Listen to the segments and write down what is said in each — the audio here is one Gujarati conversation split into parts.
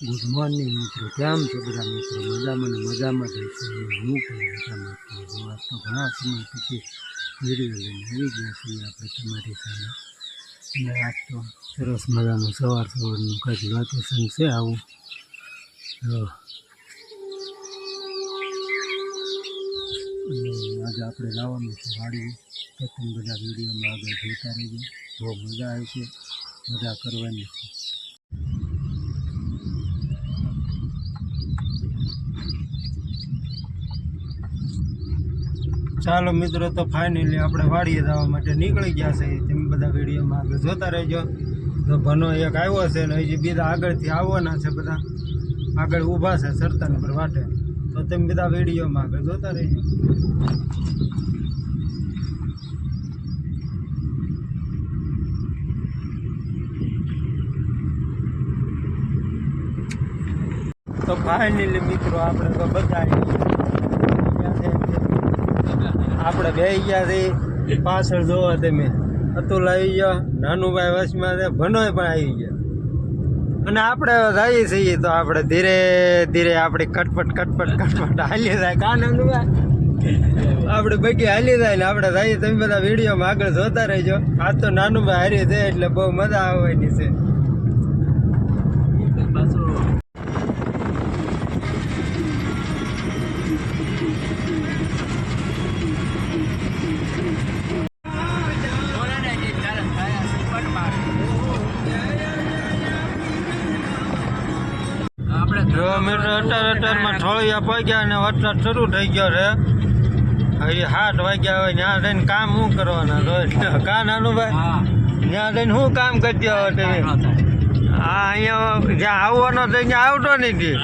ગુડ મોર્નિંગ મિત્રો, કેમ છો બધા મિત્રો? મજામાં જ હશે. હું પણ મજામાં છું. આજ તો ઘણા સમય પછી વિડીયો લઈને આવી ગયા છીએ આપણે તમારી સામે. અને આજ તો સરસ મજાનું સવારનું કંઈક લોકેશન છે આવું. અને આજે આપણે લાવવાનું છે વાડી, તો તમે બધા વિડીયોમાં આગળ જોતા રહેજો. બહુ મજા આવશે, મજા કરવાની છે. ચાલો મિત્રો, તો ફાઇનલી આપણે વાડીએ જવા માટે નીકળી ગયા છે. તમે બધા વિડીયોમાં આગળ જોતા રહેજો. તો ભનો એક આવ્યો છે ને હજી બીજા આગળથી આવવાના છે, બધા આગળ ઊભા છે સરતન પર વાટે. તો તમે બધા વિડીયોમાં આગળ જોતા રહેજો. તો ફાઇનલી મિત્રો આપણે તો બધા આપણે બે ગયા છે. પાછળ જોવા તમે અતુલ આવી ગયો, નાનુભાઈ વચમાં છે, ભનોય પણ આવી ગયા. અને આપણે જઈએ છીએ તો આપણે ધીરે ધીરે આપણી કટપટ હાલી જાય. કા નાનુભાઈ આપણે બગી હાલી જાય ને આપણે જઈએ. તમે બધા વિડીયોમાં આગળ જોતા રહેજો. આજ તો નાનુભાઈ હારી છે એટલે બહુ મજા આવવાની છે. અટારમાં ઠોળિયા પગ્યા અને વરસાદ શરૂ થઈ ગયો છે. હવે 7 વાગ્યા હોય ત્યાં જઈને કામ શું કરવાના? કા નાનુભાઈ ત્યાં જઈને શું કામ કરતી હોય તમે? હા, અહીંયા જ્યાં આવવાનો છે ત્યાં આવતો નથી.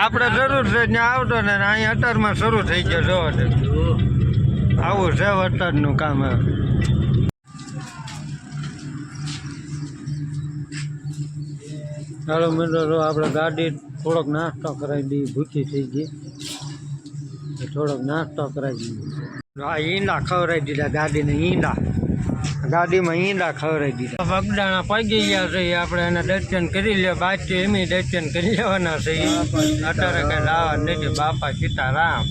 આપણે જરૂર છે ત્યાં આવતો ને અહીંયા અટારમાં શરૂ થઈ ગયો. જોવો છે આવું છે વરસાદનું કામ. ચાલો મિત્રો, આપણે ગાડી થોડોક નાસ્તો કરાવી દઈએ. ભૂખી થઈ ગઈ, થોડોક નાસ્તો કરાવી દઈએ. આ ઈંડા ખવડાવી દીધા ગાડીને. ગાડીમાં ઈંડા ખવડાવી દીધા. બગડાણા પગી ગયા છે. આપણે એના દર્શન કરી લે. બાકી એમ દર્શન કરી લેવાના છે. અત્યારે કઈ લાવવા નથી. બાપા સીતારામ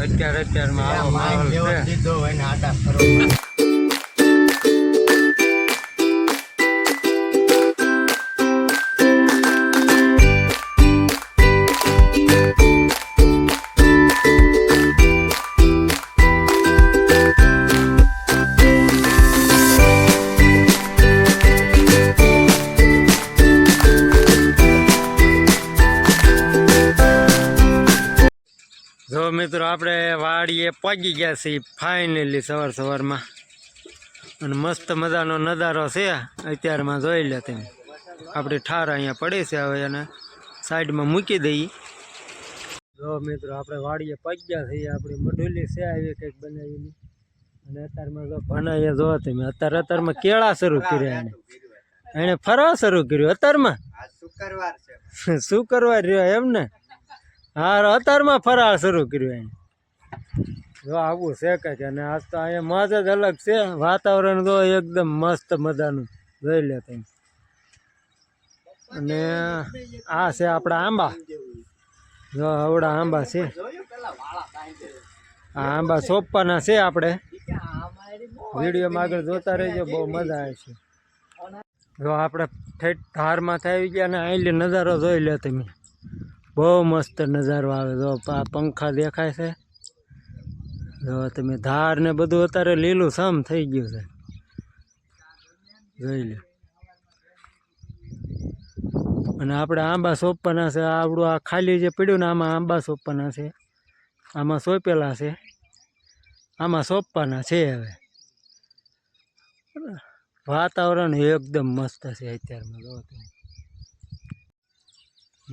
અત્યારમાં આવો માહોલ છે. જો મિત્રો, આપણે વાડીએ પહોંચી ગયા છીએ ફાઇનલી સવારમાં. અને મસ્ત મજાનો નજારો છે અત્યારમાં. જોઈ લે તમે. આપણે ઠાર અહીંયા પડી છે. હવે એને સાઈડમાં મૂકી દઈએ. જો મિત્રો, આપણે વાડીએ પહોંચી ગયા છીએ. આપણી મઢુલી છે આવી કંઈક બનાવીને. અને અત્યારમાં જો ભણાઈએ જો તમે. અત્યારમાં કેળા શરૂ કર્યા. એને ફરવા શરૂ કર્યું અત્યારમાં. શુક્રવાર રહ્યો એમ ને? હા, અત્યારમાં ફરાળ શરૂ કર્યું એને. જો આવું છે કંઈક. અને આજ તો અહીંયા મોજ જ અલગ છે. વાતાવરણ જો એકદમ મસ્ત મજાનું. જોઈ લે તમે. અને આ છે આપણા આંબા. જો આવડા આંબા છે. આ આંબા સોંપવાના છે. આપણે વિડીયોમાં આગળ જોતા રહેજો. બહુ મજા આવે છે. જો આપણે ઠેઠ ધારમાં થઈ ગયા અને અહીં નજારો જોઈ લે તમે. બહુ મસ્ત નજારો આવે. જો આ પંખા દેખાય છે. જો તમે ધાર ને બધું અત્યારે લીલું સમ થઈ ગયું છે. જોઈ લે. અને આપણે આંબા સોંપવાના છે. આવડું આ ખાલી જે પડ્યું ને આમાં આંબા સોંપવાના છે. આમાં સોંપેલા છે. આમાં સોંપવાના છે. હવે વાતાવરણ એકદમ મસ્ત છે અત્યારમાં. જો તમે.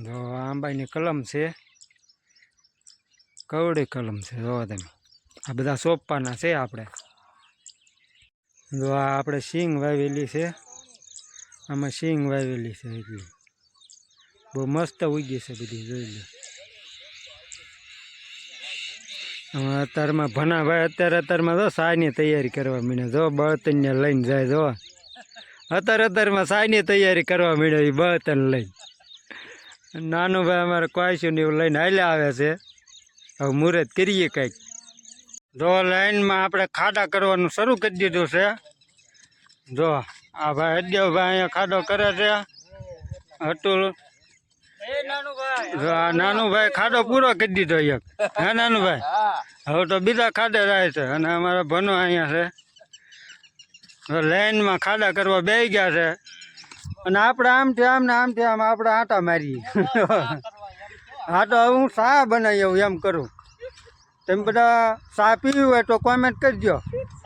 જો આંબાની કલમ છે. કવડી કલમ છે. જો તમે. આ બધા સોંપવાના છે આપણે. જો આ આપણે સિંગ વાવેલી છે. આમાં સિંગ વાવેલી છે. એટલી બહુ મસ્ત ઉગી છે બધી. જોઈ લે. અત્યારમાં ભનાભાઈ અત્યારમાં જો સાની તૈયારી કરવા માંડ્યા. જો બળતણને લઈને જાય. જો અત્યારમાં સાયની તૈયારી કરવા માંડ્યો એ બતન લઈ. નાનું ભાઈ અમારે કોઈશું ને એવું લઈને હાલ્યા આવે છે. હવે મુહૂર્ત કરીએ કંઈક. જો લાઈનમાં આપણે ખાડા કરવાનું શરૂ કરી દીધું છે. જો આ ભાઈ અદ્યવભાઈ અહીંયા ખાડો કરે છે. અતુલ જો આ નાનુભાઈ ખાડો પૂરો કરી દીધો એક. હા નાનુભાઈ, હવે તો બીજા ખાડે જાય છે. અને અમારા ભનો અહીંયા છે. લાઈનમાં ખાડા કરવા બેસી ગયા છે. અને આપણે આમથી આમ ને આમથી આમ આપણે આટા મારીએ. હા તો હું શા બનાવી આવું એમ કરું. તમે બધા ચા પીવી હોય તો કોમેન્ટ કરજો.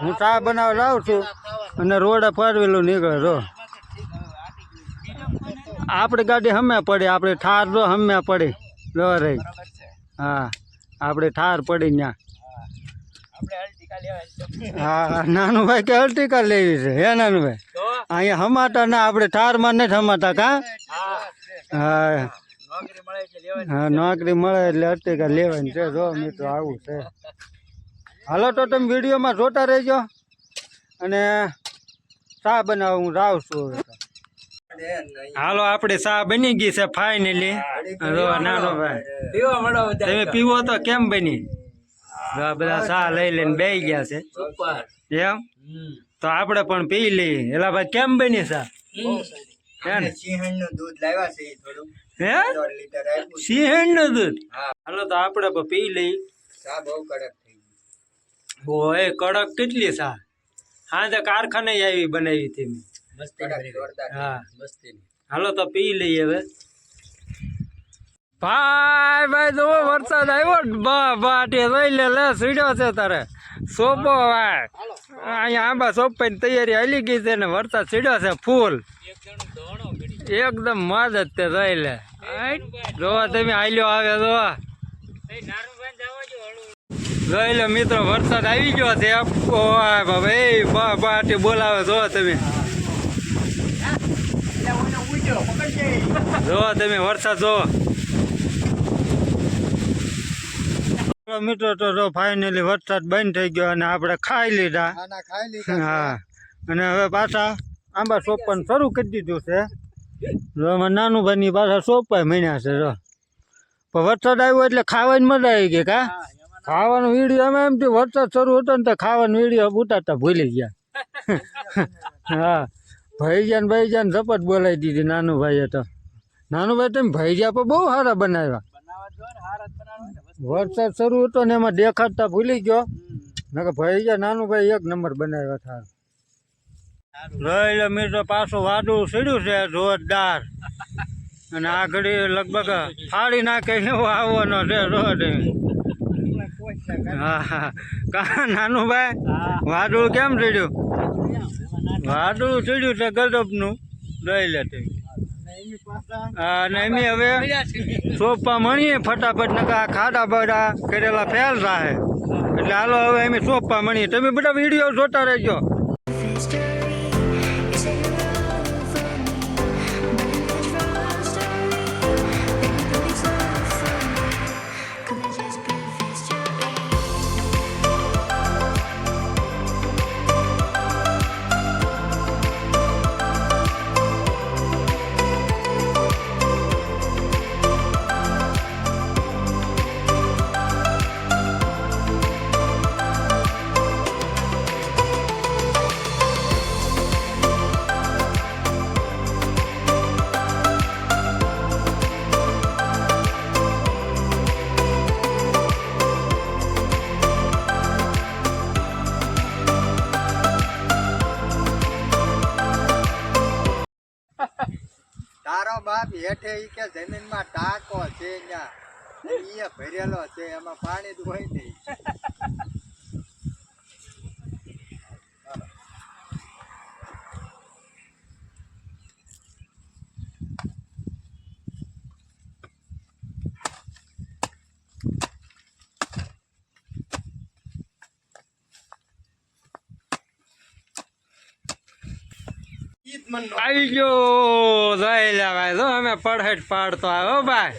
હું ચા બનાવવા લાવું છું. અને રોડે ફરવેલું નીકળે રો. આપણી ગાડી હમે પડે, આપણે ઠાર જો હમે પડે લો રહી. હા આપણે ઠાર પડી ત્યાં. હા નાનુભાઈ કે અર્ટિકા લેવી છે. હે નાનુભાઈ અહીંયા હમાતા ના, આપણે ઠારમાં નથી હમાતા કા. હા હા નોકરી મળે એટલે અર્ટિકા લેવાની છે. જો મિત્રો આવું છે. હાલો તો તમે વિડીયોમાં જોતા રહેજો. અને ચા બનાવવા હું જાઉં છું. હાલો આપણી ચા બની ગઈ છે ફાઇનલી. નાનો ભાઈ તમે પીવો તો કેમ બની? બધા ચા લઈ લઈને બે ગયા છે એમ. તો આપણે પણ પી લઈએ. એલા ભાઈ કેમ બની ચા? સિંહણ નું દૂધ લાવ્યા છે થોડું. હે સિંહણ નું દૂધ? હાલો તો આપણે પણ પી લઈએ. ચા બહુ કડક થઈ ગઈ. ઓય કડક કેટલી ચા? હા તો કારખાને આવી બનાવી હતી. હા હાલો તો પી લઈએ હવે. ભાઈ ભાઈ જો વરસાદ આવ્યો. બાટી જોઈ લે સીડ્યો છે તારે સોપો. ભાઈ અહીંયા આંબા સોપાની તૈયારી હાલી ગઈ છે ને વરસાદ સીડ્યો છે ફૂલ. એકદમ મજ જ તે જોઈ લે. જોવા તમે હાલ્યો આવે જોવા. જોઈ લો મિત્રો વરસાદ આવી ગયો છે. ભાઈ બાટી બોલાવે જોવા તમે. જોવો તમે વરસાદ જોવો મિત્રો. તો જો ફાઇનલી વરસાદ બંધ થઈ ગયો અને આપણે ખાઈ લીધા. હા અને હવે પાછા આંબા સોંપવાનું શરૂ કરી દીધું છે. જો અમારે નાનું ભાઈની પાછા સોંપાય મીણ્યા છે. જો પણ વરસાદ આવ્યો એટલે ખાવાની મજા આવી ગઈ કા. ખાવાનું વિડીયો અમે એમથી વરસાદ શરૂ હતો ને તો ખાવાનું વિડીયો ઉતારતા ભૂલી ગયા. હા ભાઈજાન ઝપટ બોલાવી દીધી નાનું ભાઈએ તો. નાનું ભાઈ તમે ભાઈજા પણ બહુ સારા બનાવ્યા. વરસાદ શરૂ હતો ને એમાં દેખાડતા ભૂલી ગયો. નકર ભાઈજા નાનું ભાઈ એક નંબર બનાવ્યા હતા. રહી મિત્રો પાછું વાદળું સીડ્યું છે જોરદાર. અને આ ઘડી લગભગ ફાડી નાખે એવો આવવાનો છે. રોડ હા હા કા નાનું ભાઈ વાદળું કેમ સીડ્યું? વાદળું સીડ્યું છે ગજબનું. રહી લે તમે. અને એમ હવે સોપા મળીએ ફટાફટ. નકા ખાડા બડા કરેલા ફેલ થાય એટલે હાલો હવે એમ સોપા મળીએ. તમે બધા વિડીયો જોતા રહેજો. તારો બાપ હેઠે ઈ કે જમીનમાં ટાંકો છે ન્યા ભરેલો છે એમાં પાણી જ હોય નહીં. આવી ગયો જોઈ લે ભાઈ. જો અમે પડહેટ પાડતો આવ્યો ભાઈ.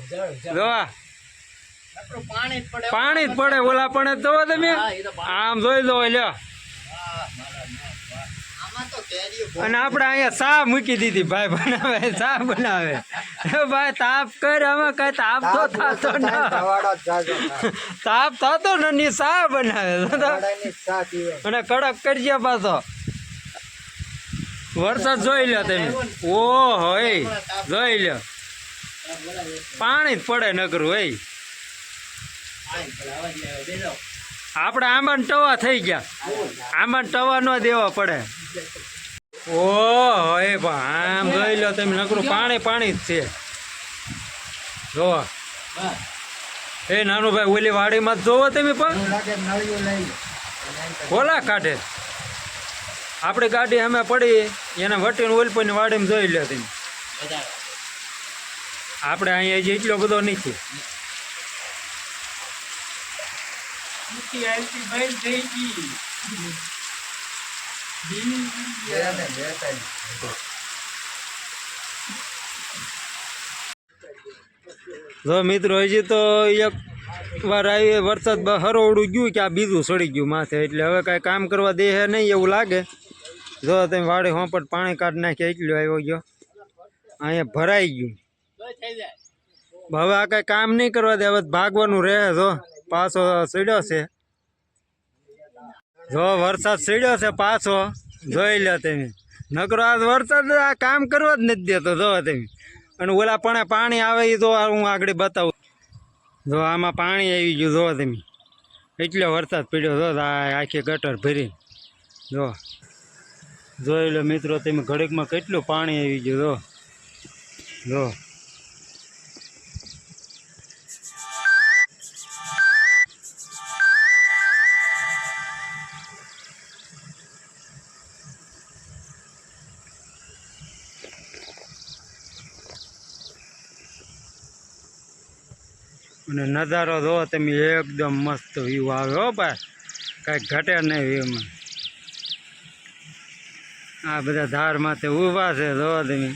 જો પાણી જ પડે ઓલા પણ જોવો તમે. આમ જોઈ દો લ્યો. આમાં તો કેરીઓ બહુ અને આપણે અહીંયા ચા મૂકી દીધી ભાઈ બનાવે ચા બનાવે એ ભાઈ તાપ કર આમાં કઈ તાપ તો થતો ના ધવાડો જ જાજો થાય. તાપ થતો ને ચા બનાવે ધવાડાની ચા પીવે. અને કડક કરજે પાછો વરસાદ જોઈ લો તમે ઓહો એ જોઈ લો પાણી જ પડે નકરું એ આપણે આંબાને ટવા થઈ ગયા આંબાને ટવા ન દેવા પડે ઓહો એ પણ આમ જોઈ લો તમે નકરું પાણી પાણી જ છે જો એ નાનું ભાઈ ઓલી વાડીમાં જ જોવો તમે પણ એવું લાગે નળિયું લઈ લે. ખોલા કાઢે આપણી ગાડી અમે પડી એને વટીને ઓલપોની વાડીમાં જોઈ લે તમે આપણે અહીંયા હજી એટલો બધો નથી બેને બેસાય. જો મિત્રો હજી તો એક વાર આવી વરસાદ હરોવડું ગયું કે આ બીજું સડી ગયું માથે એટલે હવે કાંઈ કામ કરવા દે નહીં એવું લાગે જો તમે વાડે હોંપટ પાણી કાઢી નાખી એટલું આવ્યો ગયો અહીંયા ભરાઈ ગયું હવે આ કાંઈ કામ નહીં કરવા દે હવે ભાગવાનું રહે જો પાછો સડ્યો છે જો વરસાદ સડ્યો છે પાછો જોઈ લો તમે નકરો આ વરસાદ આ કામ કરવા જ નથી દેતો જો તમે અને ઓલા પણ પાણી આવે એ તો હું આગળ બતાવું જો આમાં પાણી આવી ગયું જો તમે એટલો વરસાદ પડ્યો જો આ આખી ગટર ભરી જો જોઈ લો મિત્રો તમે ઘડીકમાં કેટલું પાણી આવી ગયું જો અને નજારો જો તમે એકદમ મસ્ત વ્યૂ આવે હો ભાઈ કાંઈ ઘટે નહીં વ્યૂમાં આ બધા ધાર માથે ઊભા છે જો તમે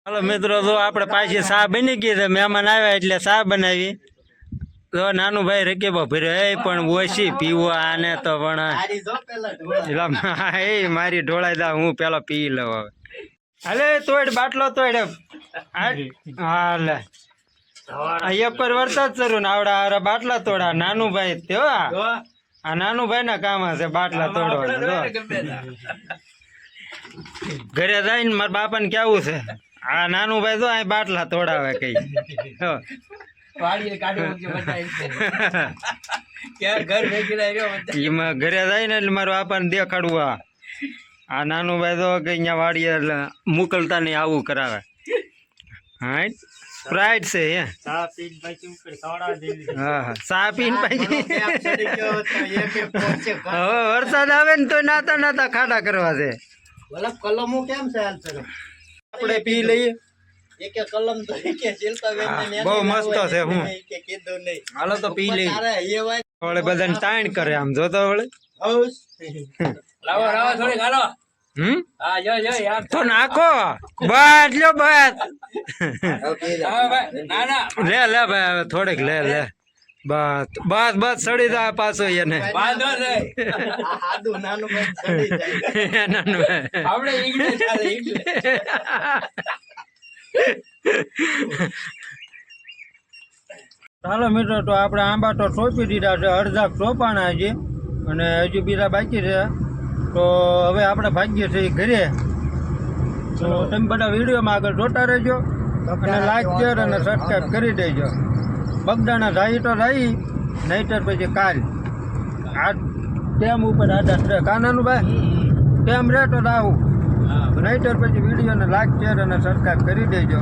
હાલો મિત્રો જો આપણે પાછી ચા બની ગઈ છે મહેમાન આવ્યા એટલે ચા બનાવી જો નાનું ભાઈ રકેબો ભર્યો એ પણ ઓછી પીવો આને તો પણ તારી જો પેલા ઢોળા. એટલે એ મારી ઢોળાઈ દા હું પેલો પી લઉં હવે હાલે તોડ બાટલો તોડ હા લે એક પર વરસાદ શરૂ ને આવડા આવડા બાટલા તોડા નાનું ભાઈ થયો આ નાનું ભાઈ ના કામ હશે બાટલા તોડવાના ઘરે જઈને મારા બાપાને કેવું છે આ નાનું ભાઈ તો આ બાટલા તોડાવે કઈ એમાં ઘરે જાય ને એટલે મારા બાપાને દેખાડવું આ નાનું ભાઈ તો કે અહીંયા વાડીએ એટલે મોકલતા નહીં આવું કરાવે હા સ્પ્રાઇટ છે હે હા હા ચા પીને પછી હવે વરસાદ આવે ને તો નાતા નાતા ખાડા કરવા છે ઓલા કલમો કેમ છે હાલ સર? આપણે પી લઈએ એકે કલમ તો એકે શિલ્પાબેન ને બહુ મસ્ત છે હું એકે કીધું નહીં. હાલો તો પી લઈએ તારે એ વાત વળે બધાને તાણ કરે આમ જોતો વળે હઉસ. હમ તો નાખો બસ લ્યો બસ લે લે ભાઈ હવે થોડીક લે લે બસ બસ બસ સડી જાય પાછો એને આ હાદું નાનું ભાઈ ચડી જાય. નાનું ભાઈ. ચાલો મિત્રો તો આપણે આંબા તો સોંપી દીધા છે અડધા સોંપાણા છે અને હજુ બીજા બાકી છે તો હવે આપણે ભાગીએ છીએ ઘરે તો તમે બધા વિડીયોમાં આગળ જોતા રહેજો અને લાઈક શેર અને સબસ્ક્રાઈબ કરી દેજો બગદાણા જાય તો જાય નહીતર પછી કાલ આ ટેમ ઉપર આધાર છે કાનાનું ભાઈ ટેમ રહે તો આવું નહીતર પછી વિડીયોને લાઈક શેર અને સબસ્ક્રાઈબ કરી દેજો